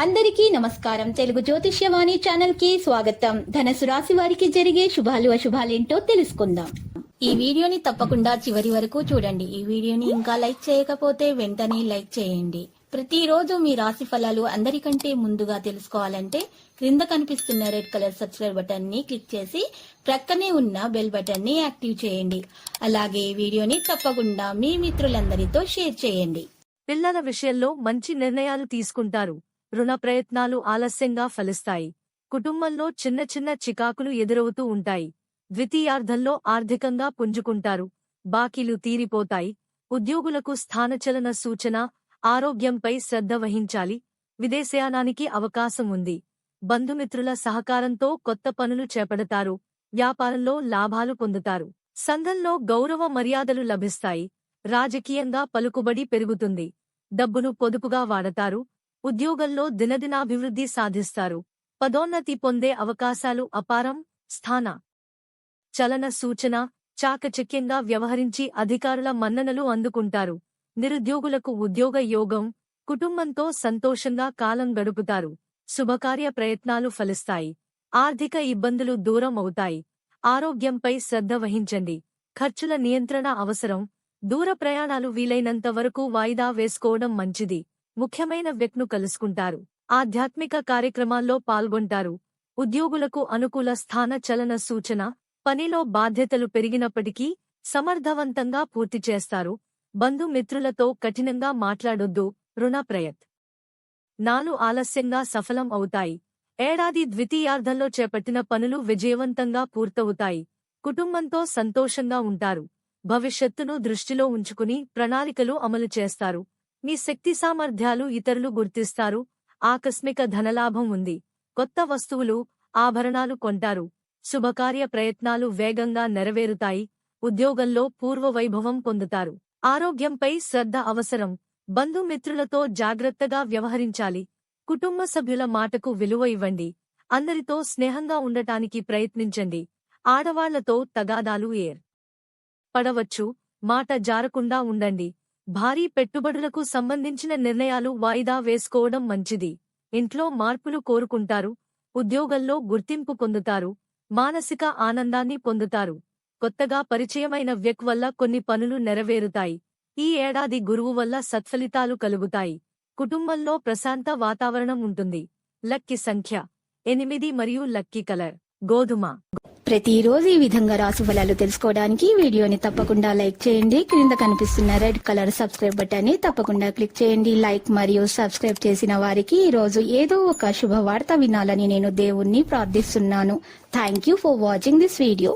అందరికీ నమస్కారం. తెలుగు జ్యోతిష్యవాణి ఛానల్ కి స్వాగతం. ధనుసు రాశి వారికి జరిగే శుభాలు అశుభాలేంటో తెలుసుకుందాం. ఈ వీడియోని తప్పకుండా చివరి వరకు చూడండి. ఈ వీడియోని ఇంకా లైక్ చేయకపోతే వెంటనే లైక్ చేయండి. ప్రతిరోజు మీ రాశి ఫలాలు అందరికంటే ముందుగా తెలుసుకోవాలంటే క్రింద కనిపిస్తున్న రెడ్ కలర్ సబ్స్క్రైబ్ బటన్ ని క్లిక్ చేసి ప్రక్కనే ఉన్న బెల్ బటన్ ని యాక్టివ్ చేయండి. అలాగే ఈ వీడియోని తప్పకుండా మీ మిత్రులందరితో షేర్ చేయండి. పిల్లల విషయంలో మంచి నిర్ణయాలు తీసుకుంటారు. రుణ ప్రయత్నాలు ఆలస్యంగా ఫలిస్తాయి. కుటుంబంలో చిన్న చిన్న చికాకులు ఎదురవుతూ ఉంటాయి. ద్వితీయార్ధంలో ఆర్థికంగా పుంజుకుంటారు. బాకీలు తీరిపోతాయి. ఉద్యోగులకు స్థానచలన సూచన. ఆరోగ్యంపై శ్రద్ధ వహించాలి. విదేశయానానికి అవకాశం ఉంది. బంధుమిత్రుల సహకారంతో కొత్త పనులు చేపడతారు. వ్యాపారంలో లాభాలు పొందుతారు. సంఘంలో గౌరవ మర్యాదలు లభిస్తాయి. రాజకీయంగా పలుకుబడి పెరుగుతుంది. డబ్బును పొదుపుగా వాడతారు. ఉద్యోగంలో దినదినాభివృద్ధి సాధిస్తారు. పదోన్నతి పొందే అవకాశాలు అపారం. స్థాన చలన సూచన. చాకచక్యంగా వ్యవహరించి అధికారుల మన్ననలు అందుకుంటారు. నిరుద్యోగులకు ఉద్యోగ యోగం. కుటుంబంతో సంతోషంగా కాలం గడుపుతారు. శుభకార్య ప్రయత్నాలు ఫలిస్తాయి. ఆర్థిక ఇబ్బందులు దూరం అవుతాయి. ఆరోగ్యంపై శ్రద్ధ వహించండి. ఖర్చుల నియంత్రణ అవసరం. దూర ప్రయాణాలు వీలైనంత వరకు వాయిదా వేసుకోవడం మంచిది. ముఖ్యమైన వ్యక్తులను కలుసుకుంటారు. ఆధ్యాత్మిక కార్యక్రమాల్లో పాల్గొంటారు. ఉద్యోగులకు అనుకూల స్థాన చలన సూచన. పనిలో బాధ్యతలు పెరిగినప్పటికీ సమర్థవంతంగా పూర్తి చేస్తారు. బంధుమిత్రులతో కఠినంగా మాట్లాడొద్దు. రుణ ప్రయత్నాలు ఆలస్యంగా సఫలం అవుతాయి. ఏడాది ద్వితీయార్ధంలో చేపట్టిన పనులు విజయవంతంగా పూర్తవుతాయి. కుటుంబంతో సంతోషంగా ఉంటారు. భవిష్యత్తును దృష్టిలో ఉంచుకుని ప్రణాళికలు అమలు చేస్తారు. మీ శక్తి సామర్థ్యాలు ఇతరులు గుర్తిస్తారు. ఆకస్మిక ధనలాభం ఉంది. కొత్త వస్తువులు, ఆభరణాలు కొంటారు. శుభకార్య ప్రయత్నాలు వేగంగా నెరవేరుతాయి. ఉద్యోగంలో పూర్వ వైభవం పొందుతారు. ఆరోగ్యంపై శ్రద్ధ అవసరం. బంధుమిత్రులతో జాగ్రత్తగా వ్యవహరించాలి. కుటుంబ సభ్యుల మాటకు విలువ ఇవ్వండి. అందరితో స్నేహంగా ఉండటానికి ప్రయత్నించండి. ఆడవాళ్లతో తగాదాలు పడవచ్చు. మాట జారకుండా ఉండండి. భారీ పెట్టుబడులకు సంబంధించిన నిర్ణయాలు వాయిదా వేసుకోవడం మంచిది. ఇంట్లో మార్పులు కోరుకుంటారు. ఉద్యోగంలో గుర్తింపు పొందుతారు. మానసిక ఆనందాన్ని పొందుతారు. కొత్తగా పరిచయమైన వ్యక్తి వల్ల కొన్ని పనులు నెరవేరుతాయి. ఈ ఏడాది గురువు వల్ల సత్ఫలితాలు కలుగుతాయి. కుటుంబంలో ప్రశాంత వాతావరణం ఉంటుంది. లక్కీ సంఖ్య 8 మరియు లక్కీ కలర్ గోధుమ. ప్రతిరోజు ఈ విధంగా రాశి ఫలాలు తెలుసుకోవడానికి వీడియోని తప్పకుండా లైక్ చేయండి. క్రింద కనిపిస్తున్న రెడ్ కలర్ సబ్స్క్రైబ్ బటన్ ని తప్పకుండా క్లిక్ చేయండి. లైక్ మరియు సబ్స్క్రైబ్ చేసిన వారికి ఈ రోజు ఏదో ఒక శుభవార్త వినాలని నేను దేవుణ్ణి ప్రార్థిస్తున్నాను. Thank you for watching this video.